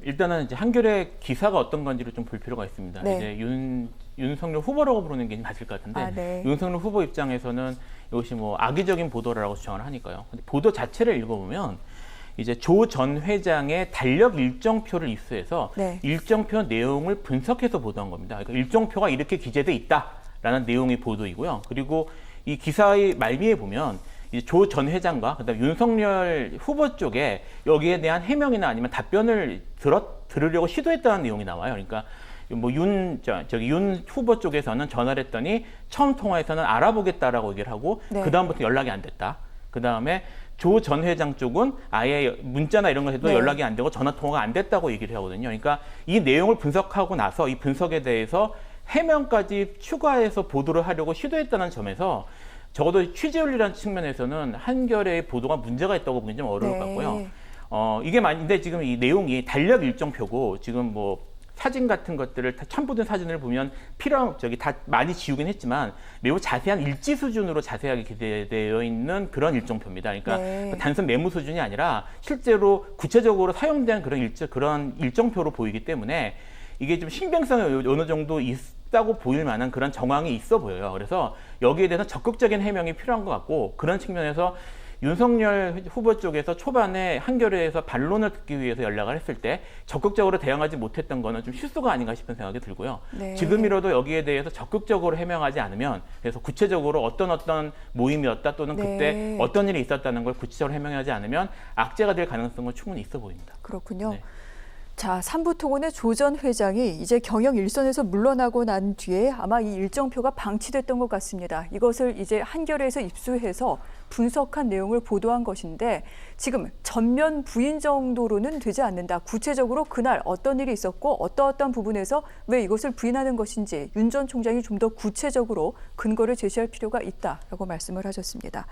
일단은 이제 한겨레 기사가 어떤 건지를 좀 볼 필요가 있습니다. 네. 이제 윤석열 후보라고 부르는 게 맞을 것 같은데 네. 윤석열 후보 입장에서는 이것이 뭐 악의적인 보도라고 주장을 하니까요. 근데 보도 자체를 읽어보면 이제 조 전 회장의 달력 일정표를 입수해서 네. 일정표 내용을 분석해서 보도한 겁니다. 그러니까 일정표가 이렇게 기재돼 있다라는 내용의 보도이고요. 그리고 이 기사의 말미에 보면 조 전 회장과 그다음 윤석열 후보 쪽에 여기에 대한 해명이나 아니면 답변을 들으려고 시도했다는 내용이 나와요. 그러니까 뭐 윤 후보 쪽에서는 전화를 했더니 처음 통화에서는 알아보겠다라고 얘기를 하고 네. 그다음부터 연락이 안 됐다. 그다음에 조 전 회장 쪽은 아예 문자나 이런 거 해도 네. 연락이 안 되고 전화 통화가 안 됐다고 얘기를 하거든요. 그러니까 이 내용을 분석하고 나서 이 분석에 대해서 해명까지 추가해서 보도를 하려고 시도했다는 점에서 적어도 취재윤리라는 측면에서는 한겨레의 보도가 문제가 있다고 보기는 좀 어려울 것 같고요. 이게 근데 지금 이 내용이 달력 일정표고 지금 뭐 사진 같은 것들을 첨부된 사진을 보면 다 많이 지우긴 했지만 매우 자세한 일지 수준으로 자세하게 기재되어 있는 그런 일정표입니다. 그러니까 네. 단순 메모 수준이 아니라 실제로 구체적으로 사용된 그런 일정표로 보이기 때문에 이게 좀 신빙성이 어느 정도 있다고 보일 만한 그런 정황이 있어 보여요. 그래서 여기에 대해서 적극적인 해명이 필요한 것 같고 그런 측면에서 윤석열 후보 쪽에서 초반에 한겨레에서 반론을 듣기 위해서 연락을 했을 때 적극적으로 대응하지 못했던 거는 좀 실수가 아닌가 싶은 생각이 들고요. 네. 지금이라도 여기에 대해서 적극적으로 해명하지 않으면 그래서 구체적으로 어떤 모임이었다 또는 네. 그때 어떤 일이 있었다는 걸 구체적으로 해명하지 않으면 악재가 될 가능성은 충분히 있어 보입니다. 그렇군요. 네. 자, 삼부토건의 조 전 회장이 이제 경영 일선에서 물러나고 난 뒤에 아마 이 일정표가 방치됐던 것 같습니다. 이것을 이제 한겨레에서 입수해서 분석한 내용을 보도한 것인데 지금 전면 부인 정도로는 되지 않는다. 구체적으로 그날 어떤 일이 있었고 어떠한 부분에서 왜 이것을 부인하는 것인지 윤 전 총장이 좀 더 구체적으로 근거를 제시할 필요가 있다라고 말씀을 하셨습니다.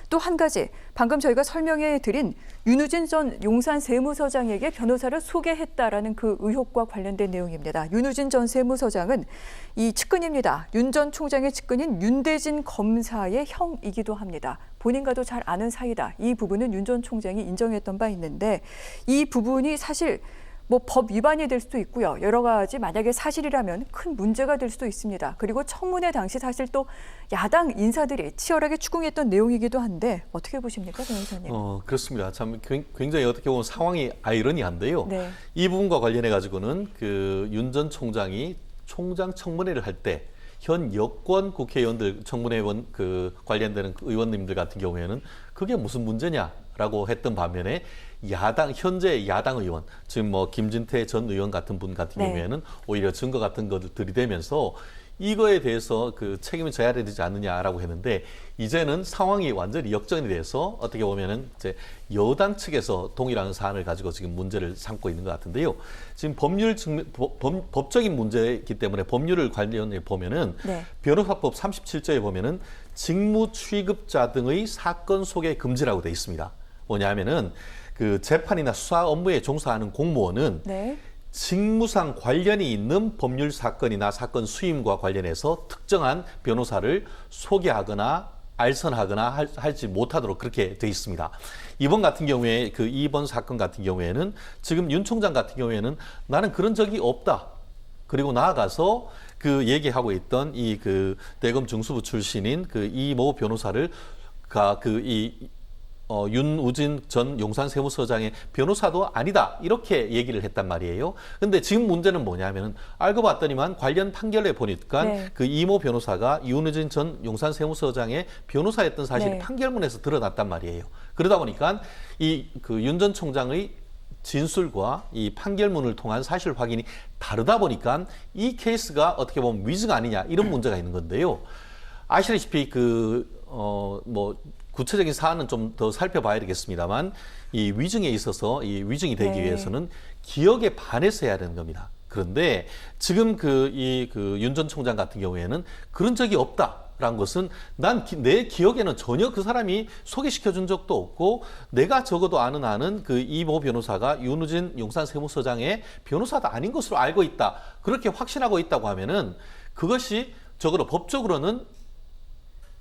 또 한 가지 방금 저희가 설명해 드린 윤우진 전 용산 세무서장에게 변호사를 소개했다라는 그 의혹과 관련된 내용입니다. 윤우진 전 세무서장은 이 측근입니다. 윤 전 총장의 측근인 윤대진 검사의 형이기도 합니다. 본인과도 잘 아는 사이다. 이 부분은 윤 전 총장이 인정했던 바 있는데 이 부분이 사실 뭐 법 위반이 될 수도 있고요. 여러 가지 만약에 사실이라면 큰 문제가 될 수도 있습니다. 그리고 청문회 당시 사실 또 야당 인사들이 치열하게 추궁했던 내용이기도 한데 어떻게 보십니까, 변호사님? 그렇습니다. 참 굉장히 어떻게 보면 상황이 아이러니한데요. 네. 이 부분과 관련해 가지고는 그 윤 전 총장이 총장 청문회를 할 때 현 여권 국회의원들 청문회원 그 관련되는 의원님들 같은 경우에는 그게 무슨 문제냐라고 했던 반면에 현재 야당 의원, 지금 뭐 김진태 전 의원 같은 분 같은 네. 경우에는 오히려 증거 같은 것을 들이대면서 이거에 대해서 그 책임을 져야 되지 않느냐라고 했는데 이제는 상황이 완전히 역전이 돼서 어떻게 보면은 이제 여당 측에서 동일한 사안을 가지고 지금 문제를 삼고 있는 것 같은데요. 지금 법적인 문제이기 때문에 법률을 관련해 보면은 네. 변호사법 37조에 보면은 직무 취급자 등의 사건 소개 금지라고 돼 있습니다. 뭐냐면은 그 재판이나 수사 업무에 종사하는 공무원은 네. 직무상 관련이 있는 법률 사건이나 사건 수임과 관련해서 특정한 변호사를 소개하거나 알선하거나 하지 못하도록 그렇게 돼 있습니다. 이번 같은 경우에 이번 사건 같은 경우에는 지금 윤 총장 같은 경우에는 나는 그런 적이 없다. 그리고 나아가서 그 얘기하고 있던 대검 중수부 출신인 이모 변호사를 윤우진 전 용산 세무서장의 변호사도 아니다 이렇게 얘기를 했단 말이에요. 근데 지금 문제는 뭐냐면은 알고 봤더니만 관련 판결에 보니까 네. 그 이모 변호사가 윤우진 전 용산 세무서장의 변호사였던 사실이 네. 판결문에서 드러났단 말이에요. 그러다 보니까 윤 전 총장의 진술과 이 판결문을 통한 사실 확인이 다르다 보니까 이 케이스가 어떻게 보면 위증 아니냐 이런 문제가 있는 건데요. 아시다시피 구체적인 사안은 좀 더 살펴봐야 되겠습니다만 이 위증에 있어서 이 위증이 되기 네. 위해서는 기억에 반해서 해야 되는 겁니다. 그런데 지금 윤 전 총장 같은 경우에는 그런 적이 없다라는 것은 내 기억에는 전혀 그 사람이 소개시켜 준 적도 없고 내가 적어도 아는 그 이모 변호사가 윤우진 용산 세무서장의 변호사도 아닌 것으로 알고 있다. 그렇게 확신하고 있다고 하면은 그것이 적어도 법적으로는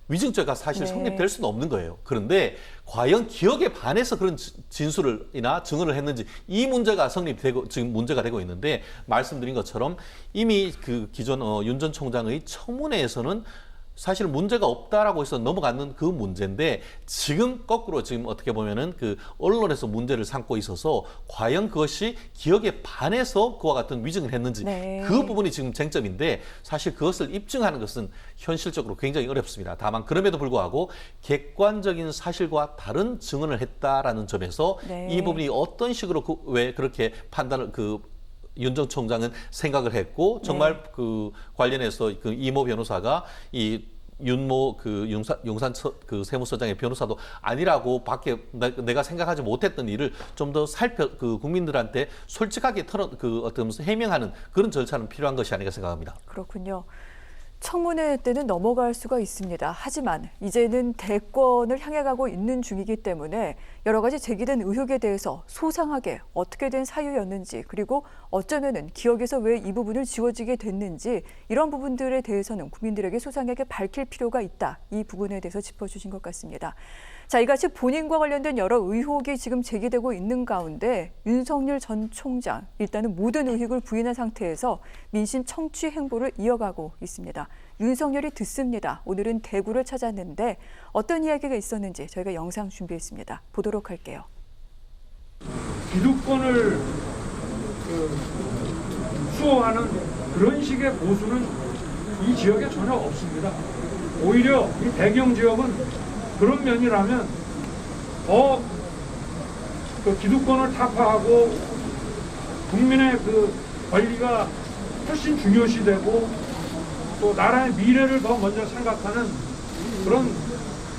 위증죄가 사실 네. 성립될 수는 없는 거예요. 그런데 과연 기억에 반해서 그런 진술이나 증언을 했는지 이 문제가 성립되고 지금 문제가 되고 있는데 말씀드린 것처럼 이미 그 기존 윤 전 총장의 청문회에서는 사실 문제가 없다라고 해서 넘어가는 그 문제인데 지금 거꾸로 지금 어떻게 보면은 그 언론에서 문제를 삼고 있어서 과연 그것이 기억에 반해서 그와 같은 위증을 했는지 네. 그 부분이 지금 쟁점인데 사실 그것을 입증하는 것은 현실적으로 굉장히 어렵습니다. 다만 그럼에도 불구하고 객관적인 사실과 다른 증언을 했다라는 점에서 네. 이 부분이 어떤 식으로 왜 그렇게 판단을 윤 전 총장은 생각을 했고 정말 그 관련해서 그 이모 변호사가 이 윤모 그 용산 그 세무서장의 변호사도 아니라고 밖에 내가 생각하지 못했던 일을 좀 더 그 국민들한테 솔직하게 어떤 해명하는 그런 절차는 필요한 것이 아닌가 생각합니다. 그렇군요. 청문회 때는 넘어갈 수가 있습니다. 하지만 이제는 대권을 향해 가고 있는 중이기 때문에 여러 가지 제기된 의혹에 대해서 소상하게 어떻게 된 사유였는지 그리고 어쩌면은 기억에서 왜 이 부분을 지워지게 됐는지 이런 부분들에 대해서는 국민들에게 소상하게 밝힐 필요가 있다. 이 부분에 대해서 짚어주신 것 같습니다. 자, 이같이 본인과 관련된 여러 의혹이 지금 제기되고 있는 가운데 윤석열 전 총장 일단은 모든 의혹을 부인한 상태에서 민심 청취 행보를 이어가고 있습니다. 윤석열이 듣습니다. 오늘은 대구를 찾았는데 어떤 이야기가 있었는지 저희가 영상 준비했습니다. 보도록 할게요. 기득권을 수호하는 그런 식의 보수는 이 지역에 전혀 없습니다. 오히려 이 배경 지역은 그런 면이라면 더 그 기득권을 타파하고 국민의 그 권리가 훨씬 중요시되고 또 나라의 미래를 더 먼저 생각하는 그런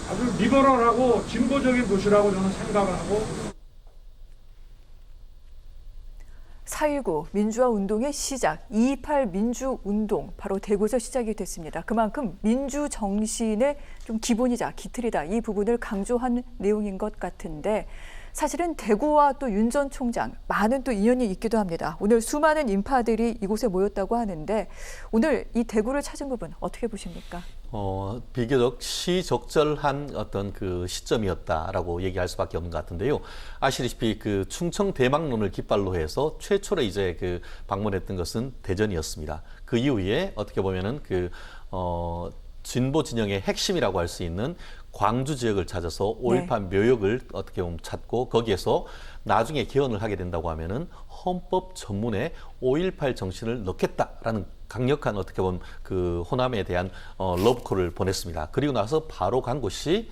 아주 리버럴하고 진보적인 도시라고 저는 생각을 하고 4.19 민주화 운동의 시작, 2.28 민주운동 바로 대구에서 시작이 됐습니다. 그만큼 민주 정신의 좀 기본이자 기틀이다. 이 부분을 강조한 내용인 것 같은데 사실은 대구와 또 윤 전 총장 많은 또 인연이 있기도 합니다. 오늘 수많은 인파들이 이곳에 모였다고 하는데 오늘 이 대구를 찾은 부분 어떻게 보십니까? 비교적 시적절한 어떤 그 시점이었다라고 얘기할 수밖에 없는 것 같은데요. 아시다시피 그 충청 대망론을 깃발로 해서 최초로 이제 그 방문했던 것은 대전이었습니다. 그 이후에 어떻게 보면은 진보 진영의 핵심이라고 할 수 있는 광주 지역을 찾아서 5.18 묘역을 어떻게 보면 찾고 거기에서 나중에 개헌을 하게 된다고 하면은 헌법 전문에 5.18 정신을 넣겠다라는 강력한 어떻게 보면 그 호남에 대한 러브콜을 보냈습니다. 그리고 나서 바로 간 곳이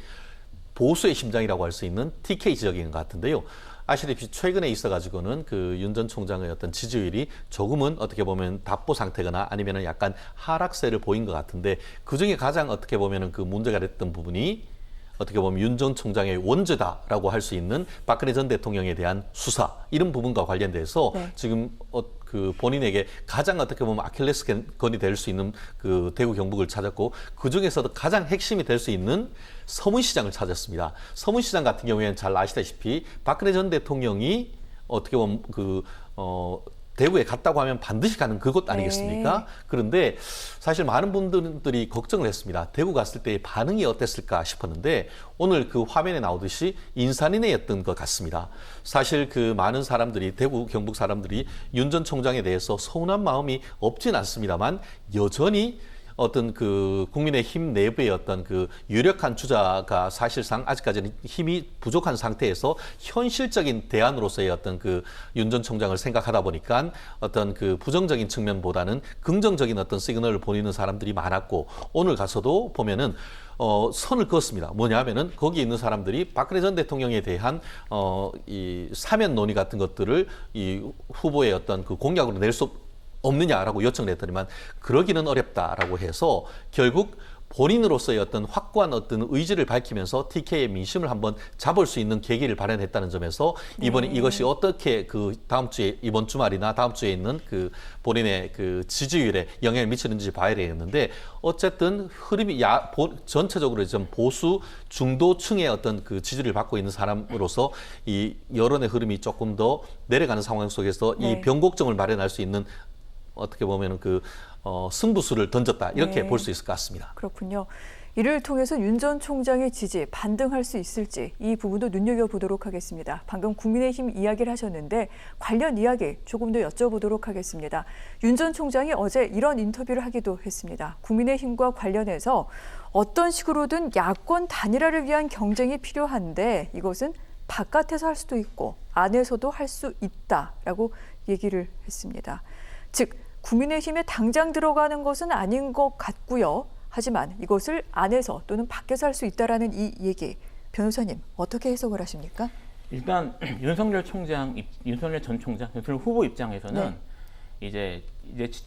보수의 심장이라고 할 수 있는 TK 지역인 것 같은데요. 아시다시피 최근에 있어가지고는 그 윤 전 총장의 어떤 지지율이 조금은 어떻게 보면 답보 상태거나 아니면은 약간 하락세를 보인 것 같은데 그 중에 가장 어떻게 보면은 그 문제가 됐던 부분이 어떻게 보면 윤 전 총장의 원죄다라고 할 수 있는 박근혜 전 대통령에 대한 수사 이런 부분과 관련돼서 지금 그 본인에게 가장 어떻게 보면 아킬레스건이 될 수 있는 그 대구 경북을 찾았고 그 중에서도 가장 핵심이 될 수 있는 서문시장을 찾았습니다. 서문시장 같은 경우에는 잘 아시다시피 박근혜 전 대통령이 어떻게 보면 대구에 갔다고 하면 반드시 가는 그곳 아니겠습니까? 네. 그런데 사실 많은 분들이 걱정을 했습니다. 대구 갔을 때의 반응이 어땠을까 싶었는데 오늘 그 화면에 나오듯이 인산인해였던 것 같습니다. 사실 그 많은 사람들이 대구 경북 사람들이 윤 전 총장에 대해서 서운한 마음이 없진 않습니다만 여전히 어떤 그 국민의힘 내부의 어떤 그 유력한 주자가 사실상 아직까지는 힘이 부족한 상태에서 현실적인 대안으로서의 어떤 그 윤 전 총장을 생각하다 보니까 어떤 그 부정적인 측면보다는 긍정적인 어떤 시그널을 보내는 사람들이 많았고 오늘 가서도 보면은 선을 그었습니다. 뭐냐면은 거기 있는 사람들이 박근혜 전 대통령에 대한 이 사면 논의 같은 것들을 이 후보의 어떤 그 공약으로 낼 수 없느냐라고 요청을 했더니만 그러기는 어렵다라고 해서 결국 본인으로서의 어떤 확고한 어떤 의지를 밝히면서 TK의 민심을 한번 잡을 수 있는 계기를 마련했다는 점에서 이번에 이것이 어떻게 그 다음 주에 이번 주말이나 다음 주에 있는 그 본인의 그 지지율에 영향을 미치는지 봐야 되겠는데 어쨌든 흐름이 전체적으로 좀 보수 중도층의 어떤 그 지지를 받고 있는 사람으로서 이 여론의 흐름이 조금 더 내려가는 상황 속에서 이 변곡점을 마련할 수 있는 어떻게 보면 그 승부수를 던졌다 이렇게 볼 수 있을 것 같습니다. 그렇군요. 이를 통해서 윤 전 총장의 지지 반등할 수 있을지 이 부분도 눈여겨보도록 하겠습니다. 방금 국민의힘 이야기를 하셨는데 관련 이야기 조금 더 여쭤보도록 하겠습니다. 윤 전 총장이 어제 이런 인터뷰를 하기도 했습니다. 국민의힘과 관련해서 어떤 식으로든 야권 단일화를 위한 경쟁이 필요한데 이것은 바깥에서 할 수도 있고 안에서도 할 수 있다라고 얘기를 했습니다. 즉 국민의힘에 당장 들어가는 것은 아닌 것 같고요. 하지만 이것을 안에서 또는 밖에서 할 수 있다라는 이 얘기, 변호사님 어떻게 해석을 하십니까? 일단 윤석열 전 총장, 윤석열 후보 입장에서는 이제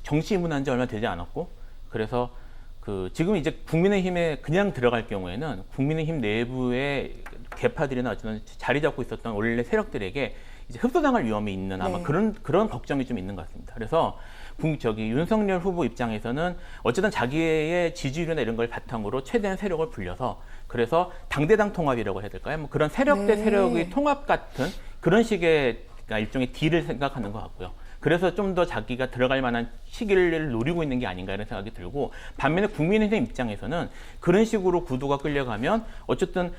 정치 입문한 지 얼마 되지 않았고, 그래서 지금 이제 국민의힘에 그냥 들어갈 경우에는 국민의힘 내부의 개파들이나 어쨌든 자리 잡고 있었던 원래 세력들에게 이제 흡수당할 위험이 있는 아마 그런 걱정이 좀 있는 것 같습니다. 그래서 윤석열 후보 입장에서는 어쨌든 자기의 지지율이나 이런 걸 바탕으로 최대한 세력을 불려서, 그래서 당대당 통합이라고 해야 될까요? 뭐 그런 세력 대 세력의 통합 같은 그런 식의 일종의 딜을 생각하는 것 같고요. 그래서 좀 더 자기가 들어갈 만한 시기를 노리고 있는 게 아닌가 이런 생각이 들고, 반면에 국민의힘 입장에서는 그런 식으로 구도가 끌려가면 어쨌든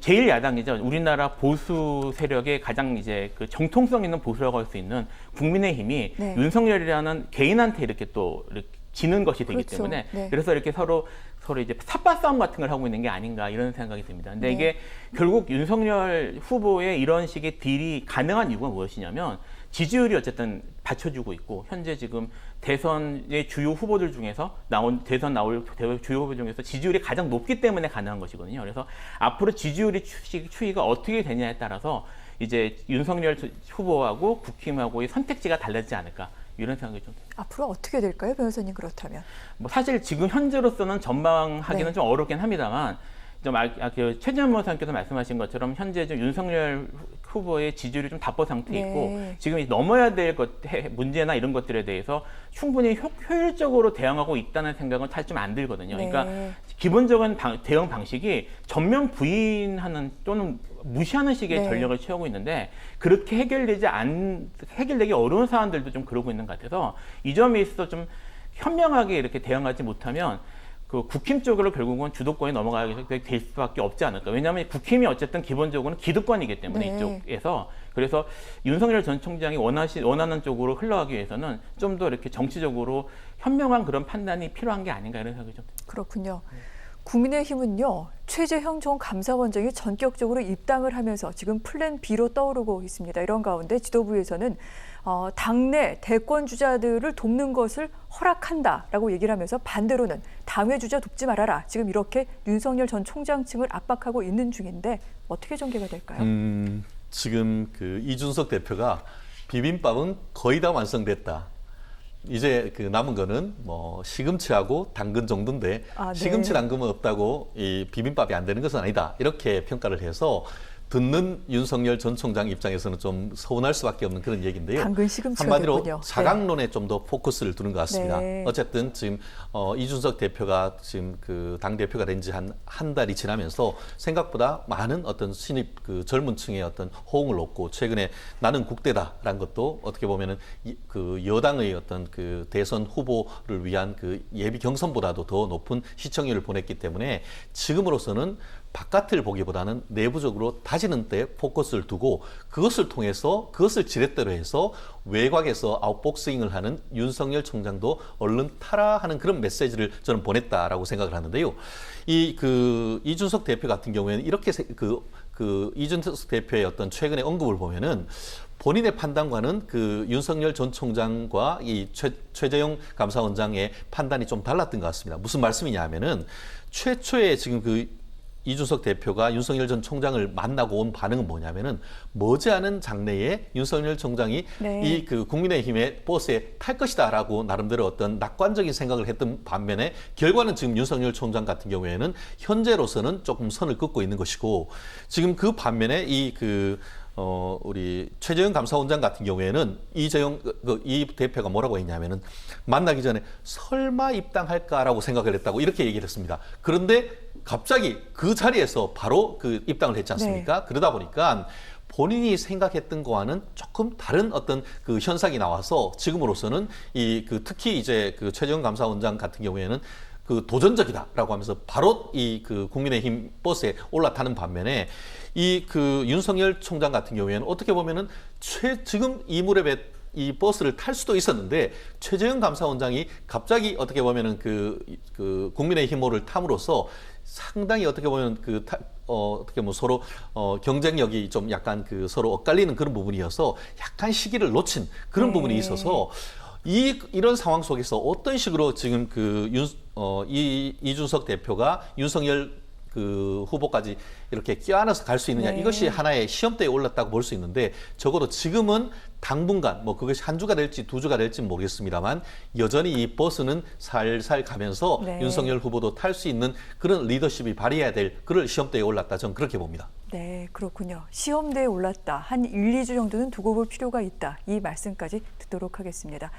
제일 야당이죠. 우리나라 보수 세력의 가장 이제 정통성 있는 보수라고 할 수 있는 국민의힘이 윤석열이라는 개인한테 이렇게 지는 것이 되기 때문에 그래서 이렇게 서로 이제 삿바 싸움 같은 걸 하고 있는 게 아닌가 이런 생각이 듭니다. 근데 이게 결국 윤석열 후보의 이런 식의 딜이 가능한 이유가 무엇이냐면 지지율이 어쨌든 받쳐주고 있고, 현재 지금 대선의 주요 후보들 중에서 대선 나올 주요 후보 중에서 지지율이 가장 높기 때문에 가능한 것이거든요. 그래서 앞으로 지지율의 추이가 어떻게 되냐에 따라서 이제 윤석열 후보하고 국힘하고의 선택지가 달라지지 않을까 이런 생각이 좀 듭니다. 앞으로 어떻게 될까요, 변호사님 그렇다면? 뭐 사실 지금 현재로서는 전망하기는 좀 어렵긴 합니다만, 좀 최재형 변호사님께서 말씀하신 것처럼 현재 좀 윤석열 후보의 지지율이 좀 답보 상태에 있고 지금 넘어야 될 문제나 이런 것들에 대해서 충분히 효율적으로 대응하고 있다는 생각은 사실 좀 안 들거든요. 그러니까 기본적인 대응 방식이 전면 부인하는 또는 무시하는 식의 전략을 취하고 있는데, 그렇게 해결되기 어려운 사안들도 좀 그러고 있는 것 같아서 이 점에 있어서 좀 현명하게 이렇게 대응하지 못하면 국힘 쪽으로 결국은 주도권이 넘어가게 될 수밖에 없지 않을까. 왜냐하면 국힘이 어쨌든 기본적으로는 기득권이기 때문에 이쪽에서, 그래서 윤석열 전 총장이 원하는 쪽으로 흘러가기 위해서는 좀 더 이렇게 정치적으로 현명한 그런 판단이 필요한 게 아닌가 이런 생각이 좀 듭니다. 그렇군요. 국민의힘은요, 최재형 전 감사원장이 전격적으로 입당을 하면서 지금 플랜 B로 떠오르고 있습니다. 이런 가운데 지도부에서는 당내 대권 주자들을 돕는 것을 허락한다라고 얘기를 하면서 반대로는 당외 주자 돕지 말아라. 지금 이렇게 윤석열 전 총장 측을 압박하고 있는 중인데 어떻게 전개가 될까요? 지금 이준석 대표가 비빔밥은 거의 다 완성됐다. 이제 남은 거는 뭐 시금치하고 당근 정도인데 시금치 당근은 없다고 이 비빔밥이 안 되는 것은 아니다. 이렇게 평가를 해서 듣는 윤석열 전 총장 입장에서는 좀 서운할 수밖에 없는 그런 얘기인데요. 당근 시금치가 한마디로 됐군요. 사각론에 좀 더 포커스를 두는 것 같습니다. 네. 어쨌든 지금 이준석 대표가 지금 당 대표가 된 지 한 달이 지나면서 생각보다 많은 어떤 신입 젊은 층의 어떤 호응을 얻고, 최근에 나는 국대다라는 것도 어떻게 보면은 여당의 어떤 대선 후보를 위한 예비 경선보다도 더 높은 시청률을 보냈기 때문에 지금으로서는 바깥을 보기보다는 내부적으로 다지는 데 포커스를 두고, 그것을 통해서 그것을 지렛대로 해서 외곽에서 아웃복싱을 하는 윤석열 총장도 얼른 타라 하는 그런 메시지를 저는 보냈다라고 생각을 하는데요. 이준석 대표 같은 경우에는 이렇게 이준석 대표의 어떤 최근의 언급을 보면은 본인의 판단과는 윤석열 전 총장과 이 최재형 감사원장의 판단이 좀 달랐던 것 같습니다. 무슨 말씀이냐 하면은 최초에 지금 이준석 대표가 윤석열 전 총장을 만나고 온 반응은 뭐냐면은 머지않은 장래에 윤석열 총장이 이 국민의힘의 버스에 탈 것이다라고 나름대로 어떤 낙관적인 생각을 했던 반면에, 결과는 지금 윤석열 총장 같은 경우에는 현재로서는 조금 선을 긋고 있는 것이고, 지금 그 반면에 우리 최재형 감사원장 같은 경우에는 이 대표가 뭐라고 했냐면은 만나기 전에 설마 입당할까라고 생각을 했다고 이렇게 얘기를 했습니다. 그런데 갑자기 그 자리에서 바로 입당을 했지 않습니까? 그러다 보니까 본인이 생각했던 거와는 조금 다른 어떤 현상이 나와서 지금으로서는 특히 이제 최재형 감사원장 같은 경우에는 그 도전적이다라고 하면서 바로 이 그 국민의힘 버스에 올라타는 반면에 이 그 윤석열 총장 같은 경우에는 어떻게 보면은 지금 이 무렵에 이 버스를 탈 수도 있었는데 최재형 감사원장이 갑자기 어떻게 보면은 그 국민의힘호를 탐으로써 상당히 어떻게 보면 어떻게 뭐 서로 경쟁력이 좀 약간 그 서로 엇갈리는 그런 부분이어서 약간 시기를 놓친 그런 부분이 있어서 이런 상황 속에서 어떤 식으로 지금 이준석 대표가 윤석열 그 후보까지 이렇게 껴안아서 갈 수 있느냐, 이것이 하나의 시험대에 올랐다고 볼 수 있는데, 적어도 지금은 당분간 뭐 그것이 한 주가 될지 두 주가 될지는 모르겠습니다만 여전히 이 버스는 살살 가면서 윤석열 후보도 탈 수 있는 그런 리더십이 발휘해야 될 그런 시험대에 올랐다, 저는 그렇게 봅니다. 네, 그렇군요. 시험대에 올랐다. 한 1, 2주 정도는 두고 볼 필요가 있다. 이 말씀까지 듣도록 하겠습니다.